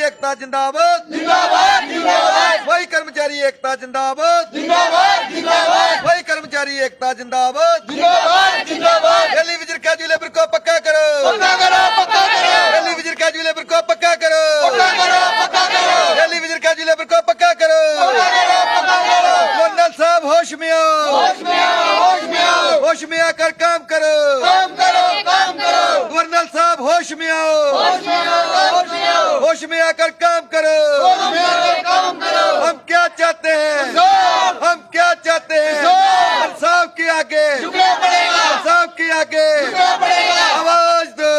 एकता जिंदाबाद जिंदाबाद जिंदाबाद। वही कर्मचारी एकता जिंदाबाद जिंदाबाद जिंदाबाद। वही कर्मचारी एकता जिंदाबाद जिंदाबाद जिंदाबाद। दिल्ली विजिट कैजुअल लेबर को पक्का करो पक्का करो पक्का करो। दिल्ली विजिट कैजुअल लेबर को पक्का करो पक्का करो पक्का करो। दिल्ली विजिट कैजुअल लेबर को पक्का करो पक्का करो पक्का करो। गवर्नर साहब होश में आओ होश में आओ होश में आओ। होश में आकर काम करो काम करो काम करो। गवर्नर साहब होश में आओ होश में आओ होश में आओ। होश में आकर काम करो होश में आकर काम करो। हम क्या चाहते हैं हम क्या चाहते हैं इंसाफ के आगे झुकना पड़ेगा इंसाफ के आगे झुकना पड़ेगा। आवाज दो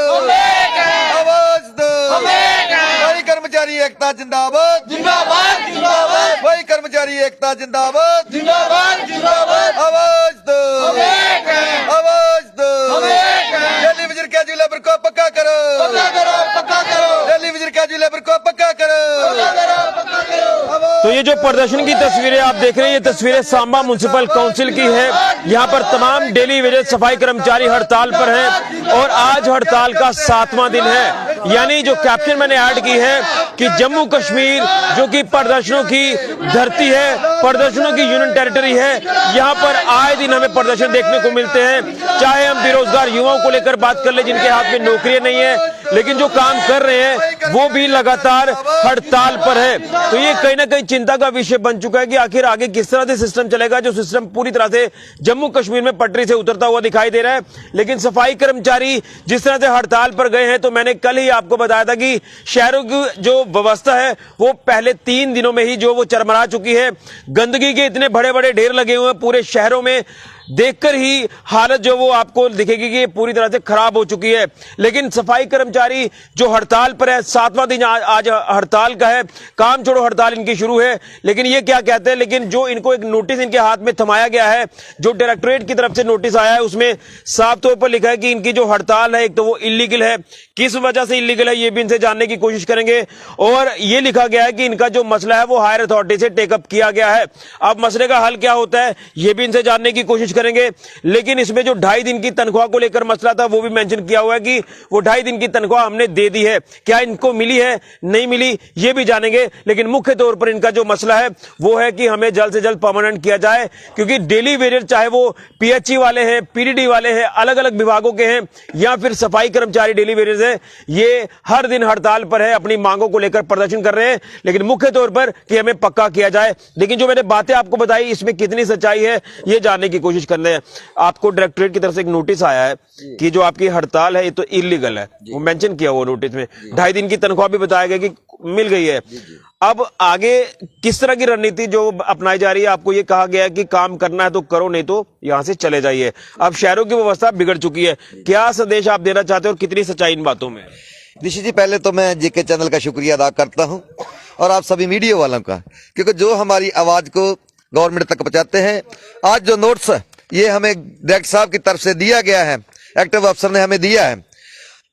आवाज दो। वही कर्मचारी एकता जिंदाबाद जिंदाबाद जिंदाबाद। वही कर्मचारी एकता जिंदाबाद जिंदाबाद जिंदाबाद। आवाज दो आवाज दो। दिल्ली विजिट कैजुअल लेबर को पक्का करो पक्का करो पक्का करो। दिल्ली विजिट कैजुअल लेबर को पक्का करो पक्का करो पक्का करो। तो ये जो प्रदर्शन की तस्वीरें आप देख रहे हैं, ये तस्वीरें सांबा म्युनिसिपल काउंसिल की है। यहाँ पर तमाम डेली वेजेस सफाई कर्मचारी हड़ताल पर हैं और आज हड़ताल का 7वां दिन है। यानी जो कैप्शन मैंने ऐड की है कि जम्मू कश्मीर जो कि प्रदर्शनों की धरती है, प्रदर्शनों की यूनियन टेरिटरी है, यहाँ पर आए दिन हमें प्रदर्शन देखने को मिलते हैं। चाहे हम बेरोजगार युवाओं को लेकर बात कर ले जिनके हाथ में नौकरियां नहीं है, लेकिन जो काम कर रहे हैं वो भी लगातार हड़ताल पर है। तो ये कहीं ना कहीं चिंता का विषय बन चुका है कि आखिर आगे किस तरह से सिस्टम चलेगा, जो सिस्टम पूरी तरह से जम्मू कश्मीर में पटरी से उतरता हुआ दिखाई दे रहा है। लेकिन सफाई कर्मचारी जिस तरह से हड़ताल पर गए हैं, तो मैंने कल ही आपको बताया था कि शहरों की जो व्यवस्था है वो पहले 3 दिनों में ही जो वो चरमरा चुकी है। गंदगी के इतने बड़े बड़े ढेर लगे हुए हैं पूरे शहरों में, देखकर ही हालत जो वो आपको दिखेगी कि ये पूरी तरह से खराब हो चुकी है। लेकिन सफाई कर्मचारी जो हड़ताल पर है, 7वां दिन आज हड़ताल का है, काम छोड़ो हड़ताल इनकी शुरू है। लेकिन ये क्या कहते हैं, लेकिन जो इनको एक नोटिस इनके हाथ में थमाया गया है, जो डायरेक्टोरेट की तरफ से नोटिस आया है, उसमें साफ तौर पर लिखा है कि इनकी जो हड़ताल है एक तो वो इलीगल है। किस वजह से इलीगल है ये भी इनसे जानने की कोशिश करेंगे। और ये लिखा गया है कि इनका जो मसला है वो हायर अथॉरिटी से टेकअप किया गया है। अब मसले का हल क्या होता है ये भी इनसे जानने की कोशिश करेंगे। लेकिन इसमें जो 2.5 दिन की तनख्वाह को लेकर मसला था वो भी मेंशन किया हुआ है कि वो 2.5 दिन की तनख्वाह हमने दे दी है, क्या इनको मिली है नहीं मिली ये भी जानेंगे। लेकिन मुख्य तौर पर इनका जो मसला है वो है कि हमें जल्द से जल्द परमानेंट किया जाए, क्योंकि डेली वेजेस चाहे वो पीएचई वाले हैं, पीडीडी वाले हैं, अलग अलग विभागों के हैं, या फिर सफाई कर्मचारी डेली वेजेस है, ये हर दिन हड़ताल पर है, अपनी मांगों को लेकर प्रदर्शन कर रहे हैं। लेकिन मुख्य तौर पर कि हमें पक्का किया जाए। लेकिन जो मैंने बातें आपको बताई इसमें कितनी सच्चाई है ये जानने की कोशिश कर रहे हैं। आपको डायरेक्टोरेट की तरफ से एक नोटिस आया है कि जो आपकी हड़ताल है ये तो इलीगल है, वो मेंशन किया हुआ नोटिस में। 2.5 दिन की तनख्वाह भी बताया गया कि मिल गई है। अब आगे किस तरह की रणनीति जो अपनाई जा रही है, आपको ये कहा गया है कि काम करना है तो करो, नहीं तो यहां से चले जाइए। अब शहरों की व्यवस्था बिगड़ चुकी है, क्या संदेश आप देना चाहते हो और कितनी सच्चाई इन बातों में? निशित जी, पहले तो मैं जेके चैनल का शुक्रिया अदा करता हूं और आप सभी मीडिया वालों का, क्योंकि जो हमारी आवाज को गवर्नमेंट तक पहुंचाते हैं। आज जो नोट्स ये हमें डायरेक्टर साहब की तरफ से दिया गया है, एक्टिव अफसर ने हमें दिया है,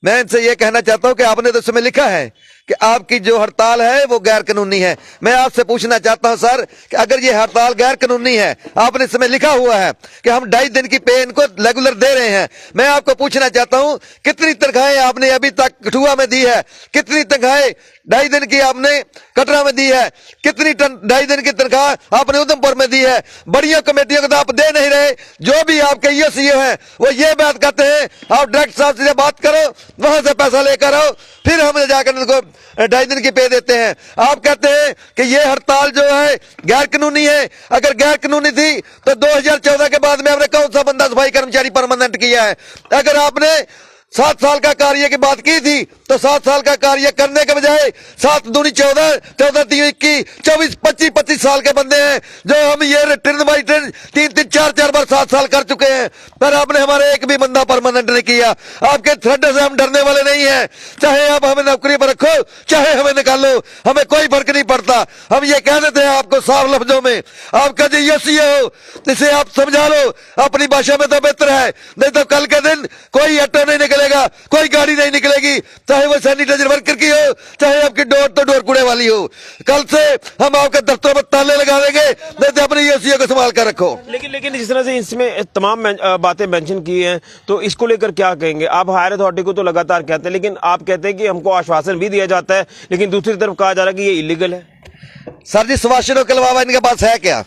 मैं इनसे ये कहना चाहता हूं कि आपने तो इसमें लिखा है कि आपकी जो हड़ताल है वो गैर कानूनी है। मैं आपसे पूछना चाहता हूं सर कि अगर ये हड़ताल गैर कानूनी है, आपने इसमें लिखा हुआ है कि हम 2.5 दिन की पे इनको रेगुलर दे रहे हैं, मैं आपको पूछना चाहता हूं कितनी तनख्वाहें आपने अभी तक कठुआ में दी है, कितनी तनख्वाहें 2.5 दिन की आपने कटरा में दी है, कितनी 2.5 दिन की तनख्वाह आपने उधमपुर में दी है। बड़ियों कमेटियों को तो आप दे नहीं रहे। जो भी आपके ईओसीओ हैं वो ये बात कहते हैं आप डायरेक्टर साहब से बात करो, वहां से पैसा लेकर आओ, फिर हम जाकर इनको 2.5 दिन की पे देते हैं। आप कहते हैं कि ये हड़ताल जो है गैर कानूनी है। अगर गैर कानूनी थी तो 2014 के बाद में आपने कौन सा बंदा सफाई कर्मचारी परमानेंट किया है? अगर आपने 7 साल का कार्य की बात की थी तो 7 साल का कार्य करने के बजाय 7 दूनी 14, 14 3 21, 24 25 साल के बंदे हैं जो हम ये ट्रेन बाई ट्रेन 3 4 बार 7 साल कर चुके हैं, पर आपने हमारे एक भी बंदा परमानेंट नहीं किया। आपके थ्रेड से हम डरने वाले नहीं हैं, चाहे आप हमें नौकरी पर रखो चाहे हमें निकालो, हमें कोई फर्क नहीं पड़ता। हम ये कह देते हैं आपको साफ लफ्जों में, आपका जो ईओसीओ इसे आप समझा लो अपनी भाषा में तो बेहतर है, नहीं तो कल के दिन कोई ऑटो नहीं निकले निकलेगा, कोई गाड़ी नहीं निकलेगी, चाहे वो सैनिटाइजर वर्कर की हो, चाहे आपकी डोर तो डोर कूड़े वाली हो। कल से हम आपके दफ्तरों में ताले लगा देंगे, नहीं तो अपनी ईओसीओ को संभाल कर रखो। लेकिन जिस तरह से इसमें तमाम बातें मेंशन की हैं, तो इसको लेकर क्या कहेंगे आप? हायर अथॉरिटी को तो लगातार कहते हैं, लेकिन आप कहते हैं कि हमको आश्वासन भी दिया जाता है, लेकिन दूसरी तरफ कहा जा रहा है कि ये इलीगल है। सर जी, सुभाषिनों के अलावा इनके पास है क्या?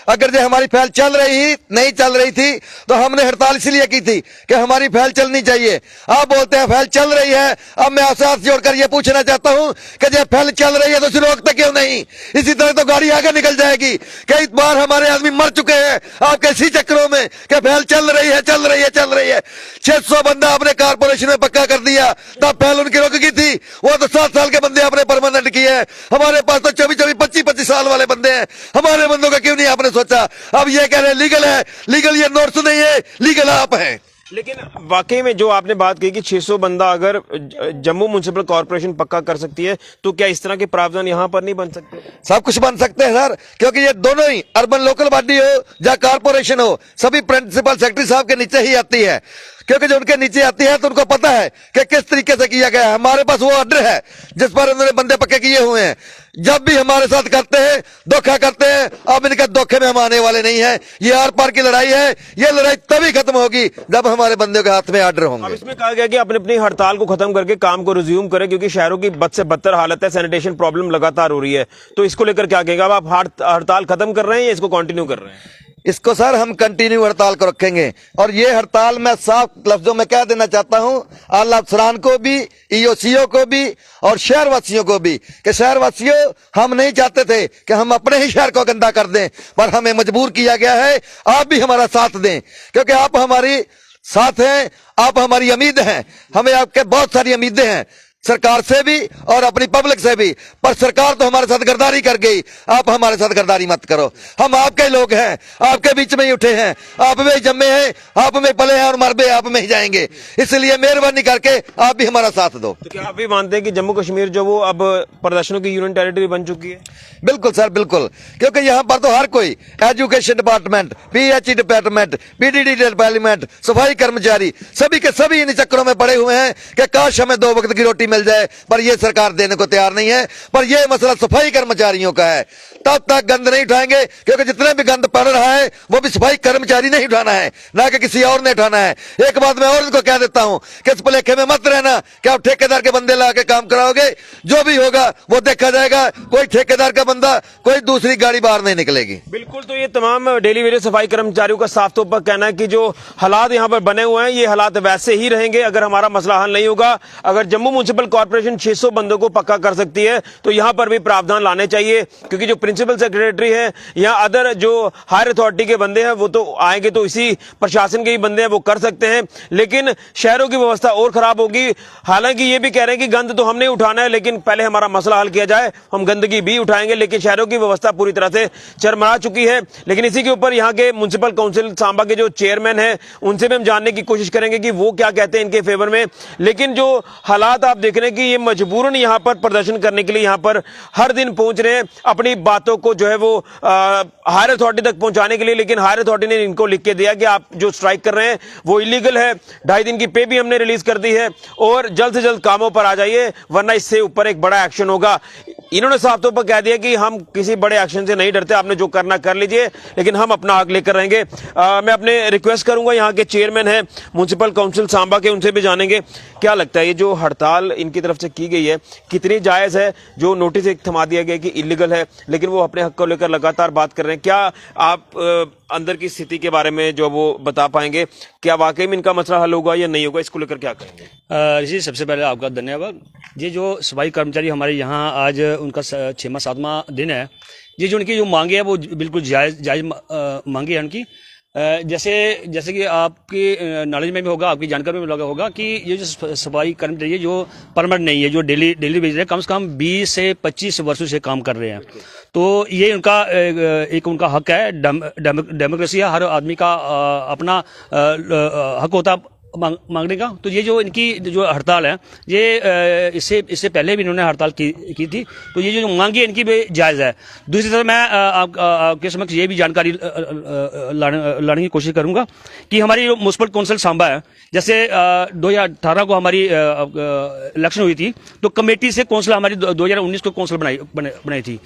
अगर जो हमारी फैल चल रही नहीं चल रही थी तो हमने हड़ताल इसलिए की थी कि हमारी फैल चलनी चाहिए। आप बोलते हैं फैल चल रही है। अब मैं आपसे हाथ जोड़कर ये पूछना चाहता हूं कि जब फैल चल रही है तो उसे रोकते क्यों नहीं? इसी तरह तो गाड़ी आगे निकल जाएगी। कई बार हमारे आदमी मर चुके हैं आपके इसी चक्करों में कि फैल चल रही है, चल रही है, चल रही है। 600 बंदा आपने कारपोरेशन में पक्का कर दिया, तब फैल उनकी रुक गई थी। वो तो 7 साल के बंदे आपने परमानेंट किए हैं। हमारे पास तो 24-24, 25-25 साल वाले बंदे हैं। हमारे बंदों का क्यों नहीं आपने सोचा? अब ये कह रहे हैं लीगल है, लीगल ये नोट्स नहीं है, लीगल आप हैं। लेकिन वाकई में जो आपने बात की कि 600 बंदा अगर जम्मू म्युनिसिपल कॉर्पोरेशन पक्का कर सकती है, तो क्या इस तरह के प्रावधान यहां पर नहीं बन सकते? सब कुछ बन सकते हैं सर, क्योंकि ये दोनों ही अर्बन लोकल बॉडी हो या कॉर्पोरेशन हो, सभी प्रिंसिपल सेक्रेटरी साहब के नीचे ही आती है। क्योंकि जो उनके नीचे आती है तो उनको पता है कि किस तरीके से किया गया है। हमारे पास वो ऑर्डर है जिस पर उन्होंने बंदे पक्के किए हुए हैं। जब भी हमारे साथ करते हैं, धोखा करते हैं। अब इनके धोखे में हम आने वाले नहीं है। ये आर पार की लड़ाई है। ये लड़ाई तभी खत्म होगी जब हमारे बंदों के हाथ में ऑर्डर अब होंगे। इसमें कहा गया कि अपनी अपनी हड़ताल को खत्म करके काम को रिज्यूम करें, क्योंकि शहरों की बद से बदतर हालत है, सैनिटेशन प्रॉब्लम लगातार हो रही है। तो इसको लेकर क्या कहेंगे? अब आप हड़ताल खत्म कर रहे हैं या इसको कंटिन्यू कर रहे हैं? इसको सर हम कंटिन्यू हड़ताल को रखेंगे। और ये हड़ताल मैं साफ लफ्जों में कह देना चाहता हूं आला अफसरान को भी, ईओसीओ को भी और शहरवासियों को भी कि शहरवासियों, हम नहीं चाहते थे कि हम अपने ही शहर को गंदा कर दें, पर हमें मजबूर किया गया है। आप भी हमारा साथ दें, क्योंकि आप हमारी साथ हैं, आप हमारी उम्मीद हैं। हमें आपके बहुत सारी उम्मीदें हैं, सरकार से भी और अपनी पब्लिक से भी। पर सरकार तो हमारे साथ गद्दारी कर गई। आप हमारे साथ गद्दारी मत करो। हम आपके लोग हैं, आपके बीच में ही उठे हैं, आप में ही जन्मे हैं, आप में पले हैं और मर भी आप में ही जाएंगे। इसलिए मेहरबानी करके आप भी हमारा साथ दो। तो क्या आप भी मानते हैं कि जम्मू कश्मीर जो वो अब प्रदर्शनों की यूनियन टेरिटरी बन चुकी है? बिल्कुल सर, बिल्कुल। क्योंकि यहाँ पर तो हर कोई, education department, PHE department, PDD department, सफाई कर्मचारी, सभी के सभी इन चक्करों में पड़े हुए हैं कि काश हमें 2 वक्त की रोटी मिल जाए, पर यह सरकार देने को तैयार नहीं है। पर यह मसला सफाई कर्मचारियों का है। तब तक गंद नहीं उठाएंगे, क्योंकि जितने भी गंद पड़ रहा है वो भी सफाई कर्मचारी नहीं उठाना है, ना कि किसी और ने उठाना है। एक बात मैं और इनको कह देता हूं कि इस भुलेखे में मत रहना कि आप ठेकेदार के बंदे ला के काम कराओगे। जो भी होगा वो देखा जाएगा। कोई ठेकेदार का बंदा, कोई दूसरी गाड़ी बाहर नहीं निकलेगी। बिल्कुल। तो ये तमाम डेली वेजेस सफाई कर्मचारियों का साफ तौर पर कहना है कि जो हालात यहाँ पर बने हुए हैं, ये हालात वैसे ही रहेंगे अगर हमारा मसला हल नहीं होगा। अगर जम्मू म्युनिसिपल कॉर्पोरेशन 600 बंदों को पक्का कर सकती है, तो यहां पर भी प्रावधान लाने चाहिए, क्योंकि जो प्रिंसिपल सेक्रेटरी है या अदर जो हायर अथॉरिटी के बंदे हैं वो तो आएंगे, तो इसी प्रशासन के ही बंदे हैं, वो कर सकते हैं। लेकिन शहरों की व्यवस्था और खराब होगी। हालांकि ये भी कह रहे हैं कि गंद तो हमने उठाना है, लेकिन पहले हमारा मसला हल किया जाए, हम गंदगी भी उठाएंगे। लेकिन शहरों की व्यवस्था पूरी तरह से चरमरा चुकी है। लेकिन इसी के ऊपर यहाँ के म्युनिसिपल काउंसिल सांबा के जो चेयरमैन हैं, उनसे भी हम जानने की कोशिश करेंगे कि वो क्या कहते हैं इनके फेवर में। लेकिन जो हालात आप देख रहे हैं कि ये मजबूरन यहाँ पर प्रदर्शन करने के लिए यहाँ पर हर दिन पहुंच रहे हैं, अपनी बातों को जो है वो हायर अथॉरिटी तक पहुंचाने के लिए। लेकिन हायर अथॉरिटी ने इनको लिख के दिया कि आप जो स्ट्राइक कर रहे हैं वो इलीगल है। 2.5 दिन की पे भी हमने रिलीज कर दी है और जल्द से जल्द कामों पर आ जाइए, वरना इससे ऊपर एक बड़ा एक्शन होगा। इन्होंने साफ तौर पर कह दिया कि हम किसी बड़े एक्शन से नहीं डरते, आपने जो करना कर लीजिए, लेकिन हम अपना हक लेकर रहेंगे। मैं अपने रिक्वेस्ट करूंगा यहाँ के चेयरमैन हैं म्युनिसिपल काउंसिल सांबा के, उनसे भी जानेंगे क्या लगता है ये जो हड़ताल इनकी तरफ से की गई है कितनी जायज है। जो नोटिस एक थमा दिया गया कि इलीगल है, लेकिन वो अपने हक को लेकर लगातार बात कर रहे हैं। क्या आप अंदर की स्थिति के बारे में जो वो बता पाएंगे, क्या वाकई में इनका मसला हल होगा या नहीं होगा, इसको लेकर क्या कहेंगे? ऋषि, सबसे पहले आपका धन्यवाद। ये जो सफाई कर्मचारी हमारे यहाँ आज उनका 6वां 7वां दिन है, ये जो उनकी जो मांगे है वो बिल्कुल जायज मांगे है उनकी। जैसे कि आपके नॉलेज में भी होगा, आपकी जानकारी में भी होगा कि ये जो सफाई कर्मचारी है जो परमानेंट नहीं है, जो डेली बेस है, कम से कम 20 से 25 वर्षों से काम कर रहे हैं। तो ये उनका एक हक है। डेमोक्रेसी है, हर आदमी का अपना हक होता मांगने का। तो ये जो इनकी जो हड़ताल है, ये इससे पहले भी इन्होंने हड़ताल की थी, तो ये जो मांगी इनकी भी जायज़ है। दूसरी तरफ मैं आपके समक्ष ये भी जानकारी लाने की कोशिश करूंगा कि हमारी जो म्युनिसिपल कौंसिल सांबा है, जैसे 2018 को हमारी इलेक्शन हुई थी, तो कमेटी से कौंसिल हमारी 2019 को कौंसिल बनाई थी।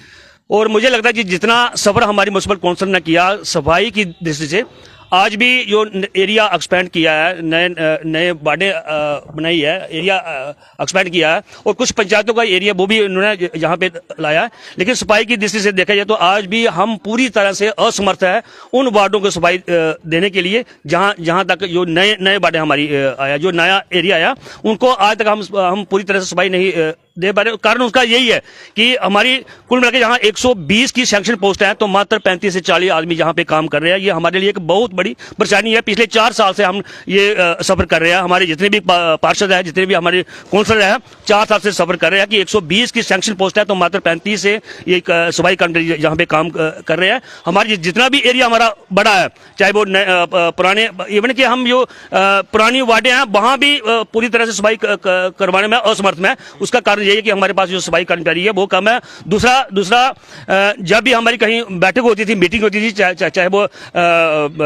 और मुझे लगता है कि जितना सफर हमारी म्युनिसिपल कौंसिल ने किया सफाई की दृष्टि से, आज भी जो एरिया एक्सपेंड किया है, नए वार्डें बनाई है, एरिया एक्सपेंड किया है, और कुछ पंचायतों का एरिया वो भी उन्होंने यहाँ पे लाया है। लेकिन सफाई की दृष्टि से देखा जाए तो आज भी हम पूरी तरह से असमर्थ है उन वार्डों को सफाई देने के लिए जहाँ तक जो नए वार्डे हमारी आया, जो नया एरिया आया, उनको आज तक हम पूरी तरह से सफाई नहीं दे पा रहे। कारण उसका यही है कि हमारी कुल मिलाकर जहाँ 120 की सैंक्शन पोस्ट है, तो मात्र 35 से 40 आदमी यहाँ पे काम कर रहे हैं। ये हमारे लिए एक बहुत बड़ी परेशानी है। पिछले 4 साल से हम ये सफर कर रहे हैं। हमारे जितने भी पार्षद है, जितने भी हमारे काउंसलर है, 4 साल से सफर कर रहे हैं कि 120 की सैंक्शन पोस्ट है, तो मात्र 35 से ये सफाई कर्मचारी यहाँ पे काम कर रहे हैं। हमारे जितना भी एरिया हमारा बड़ा है, चाहे वो पुराने, इवन कि हम जो पुरानी वार्डें हैं वहां भी पूरी तरह से सफाई करवाने में असमर्थ में। उसका कारण यही है कि हमारे पास जो सफाई कर्मचारी है वो कम है। दूसरा जब भी हमारी कहीं बैठक होती थी, मीटिंग होती थी, चाहे वो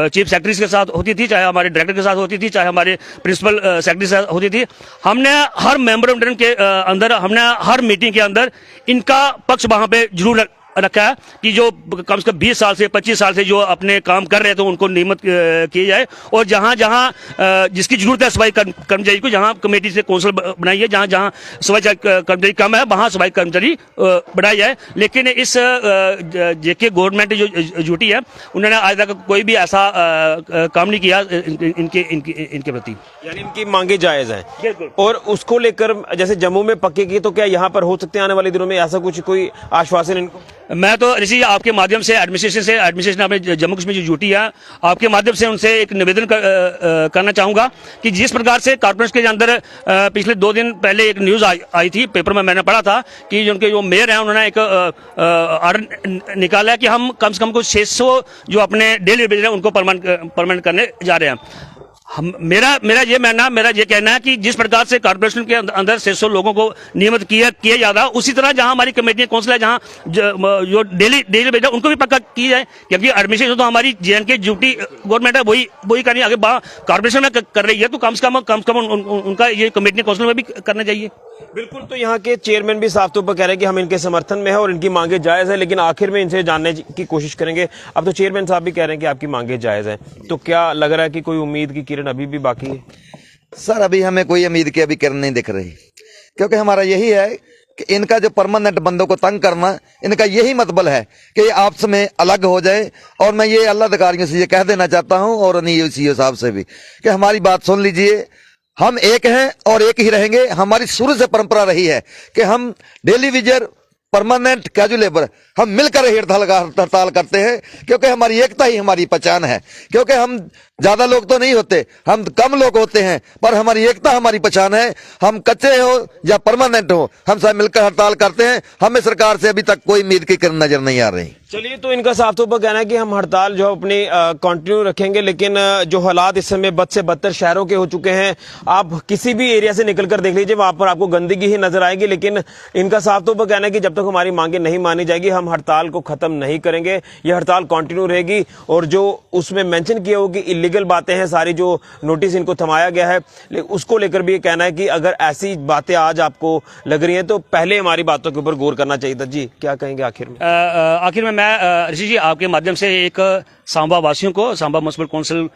चीफ सेक्रेटरी के साथ होती थी, चाहे हमारे डायरेक्टर के साथ होती थी, चाहे हमारे प्रिंसिपल सेक्रेटरी के साथ होती थी, हमने हर मेमोरेंडम के अंदर, हमने हर मीटिंग के अंदर इनका पक्ष वहां पे जरूर रखा है कि जो कम से कम 20 साल से 25 साल से जो अपने काम कर रहे थे उनको नियमित किए जाए, और जहां जिसकी जरूरत है सफाई कर्मचारी को, जहां कमेटी से कौंसिल बनाई है, जहां सफाई कर्मचारी कम है वहां सफाई कर्मचारी बढ़ाई जाए। लेकिन इस जेके गवर्नमेंट जो जुटी है, उन्होंने आज तक कोई भी ऐसा काम नहीं किया इनके प्रति। यानी इनकी मांगे जायज हैं, और उसको लेकर जैसे जम्मू में पक्के की, तो क्या यहाँ पर हो सकते हैं आने वाले दिनों में ऐसा कुछ कोई आश्वासन इनको? मैं तो ऋषि आपके माध्यम से एडमिनिस्ट्रेशन अपने जम्मू कश्मीर जो जुटी है, आपके माध्यम से उनसे एक निवेदन करना चाहूंगा कि जिस प्रकार से कॉर्पोरेशन के अंदर पिछले 2 दिन पहले एक न्यूज आई थी, पेपर में मैंने पढ़ा था कि उनके जो मेयर हैं उन्होंने एक ऑर्डर निकाला है कि हम कम से कम कुछ 600 जो अपने डेली वेज हैं उनको परमानेंट करने जा रहे हैं। मेरा ये कहना है कि जिस प्रकार से कॉर्पोरेशन के अंदर 600 लोगों को नियमित किया जाता है, उसी तरह जहां हमारी कमेटी काउंसिल है, जहां जो डेली बेटा उनको भी पक्का की जाए, क्योंकि एडमिनिस्ट्रेशन तो हमारी JNK ड्यूटी गवर्नमेंट है वही करनी, आगे कॉर्पोरेशन में कर रही है, तो कम से कम उनका ये कमेटी काउंसिल में भी करना चाहिए। बिल्कुल। तो यहाँ के चेयरमैन भी साफ तौर पर कह रहे हैं कि हम इनके समर्थन में है और इनकी मांगे जायज है, लेकिन आखिर में इनसे जानने की कोशिश करेंगे। अब तो चेयरमैन साहब भी कह रहे हैं कि आपकी मांगे जायज है, तो क्या लग रहा है कि कोई उम्मीद की किरण अभी भी बाकी है? सर, अभी हमें कोई उम्मीद की अभी किरण नहीं दिख रही, क्योंकि हमारा यही है कि इनका जो परमानेंट बंदों को तंग करना, इनका यही मतलब है कि ये आपस में अलग हो जाए। और मैं ये अल्लाह अधिकारियों से ये कह देना चाहता हूं, और CEO साहब से भी, कि हमारी बात सुन लीजिए। हम एक हैं और एक ही रहेंगे। हमारी शुरू से परंपरा रही है कि हम डेली विजर, परमानेंट, कैजुअल लेबर, हम मिलकर हड़ताल करते हैं, क्योंकि हमारी एकता ही हमारी पहचान है। क्योंकि हम ज्यादा लोग तो नहीं होते, हम कम लोग होते हैं, पर हमारी एकता हमारी पहचान है। हम कच्चे हो या परमानेंट हो, हम सब मिलकर हड़ताल करते हैं। हमें सरकार से अभी तक कोई उम्मीद की किरण नजर नहीं आ रही। चलिए, तो इनका साफ तौर पर कहना है कि हम हड़ताल जो अपनी कंटिन्यू रखेंगे, लेकिन जो हालात इस समय बद से बदतर शहरों के हो चुके हैं, आप किसी भी एरिया से निकल कर देख लीजिए, वहां पर आपको गंदगी ही नजर आएगी। लेकिन इनका साफ तौर पर कहना है कि जब तक हमारी मांगे नहीं मानी जाएगी, हम हड़ताल को खत्म नहीं करेंगे। यह हड़ताल कंटिन्यू रहेगी। और जो उसमें मेंशन किया हो कि इलीगल बातें हैं, सारी जो नोटिस इनको थमाया गया है, उसको लेकर भी ये कहना है कि अगर ऐसी बातें आज आपको लग रही हैं तो पहले हमारी बातों के ऊपर गौर करना चाहिए था। जी, क्या कहेंगे आखिर में? आखिर में मैं ऋषि जी आपके माध्यम से एक सांबा वासियों को, सांबा म्युनिसिपल काउंसिल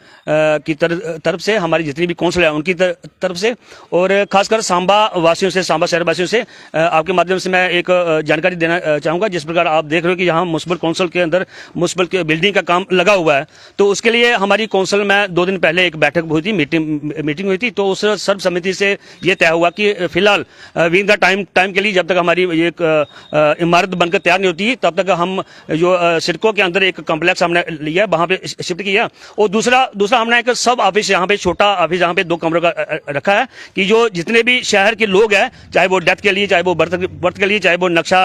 की तरफ से, हमारी जितनी भी काउंसिल है उनकी तरफ से, और खासकर सांबा वासियों से, सांबा शहर वासियों से आपके माध्यम से मैं एक जानकारी देना चाहूंगा। जिस प्रकार आप देख रहे हो कि यहाँ म्युनिसिपल काउंसिल के अंदर म्युनिसिपल बिल्डिंग का काम लगा हुआ है, तो उसके लिए हमारी काउंसिल में 2 दिन पहले एक बैठक हुई थी, मीटिंग हुई थी। तो उस सर्वसम्मति से ये तय हुआ कि फिलहाल विद द टाइम के लिए, जब तक हमारी एक इमारत बनकर तैयार नहीं होती, तब तक हम जो सिडको के अंदर एक कॉम्प्लेक्स हमने लिया, वहां पे शिफ्ट किया। और दूसरा हमने एक सब ऑफिस यहाँ पे, छोटा ऑफिस यहाँ पे 2 कमरों का रखा है कि जो जितने भी शहर के लोग हैं, चाहे वो डेथ के लिए, चाहे वो बर्थ के लिए, चाहे वो नक्शा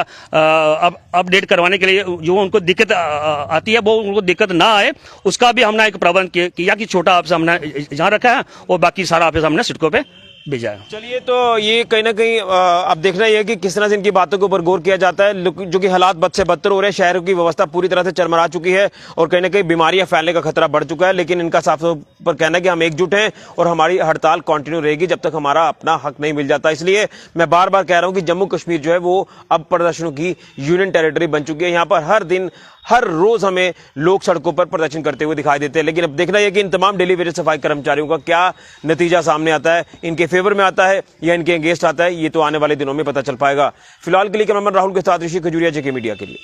अपडेट करवाने के लिए जो उनको दिक्कत आती है, वो उनको दिक्कत ना आए, उसका भी हमने एक प्रबंध किया कि छोटा ऑफिस हमने यहाँ रखा है और बाकी सारा ऑफिस हमने सिडको पे भेजा है। चलिए, तो ये कहीं ना कहीं अब देखना यह है कि किस तरह से इनकी बातों के ऊपर गौर किया जाता है, जो कि हालात बद से बदतर हो रहे हैं। शहर की व्यवस्था पूरी तरह से चरमरा चुकी है और कहीं ना कहीं बीमारियां फैलने का खतरा बढ़ चुका है। लेकिन इनका साफ तौर पर कहना है कि हम एकजुट हैं और हमारी हड़ताल कंटिन्यू रहेगी जब तक हमारा अपना हक नहीं मिल जाता। इसलिए मैं बार बार कह रहा हूं कि जम्मू कश्मीर जो है वो अब प्रदर्शनों की यूनियन टेरिटरी बन चुकी है। यहां पर हर दिन, हर रोज हमें लोग सड़कों पर प्रदर्शन करते हुए दिखाई देते हैं। लेकिन अब देखना यह कि इन तमाम डेली वेजेस सफाई कर्मचारियों का क्या नतीजा सामने आता है, इनके फेवर में आता है या इनके अगेंस्ट आता है, ये तो आने वाले दिनों में पता चल पाएगा। फिलहाल के लिए कैमरामैन राहुल के साथ ऋषि खजूरिया, जेके मीडिया के लिए।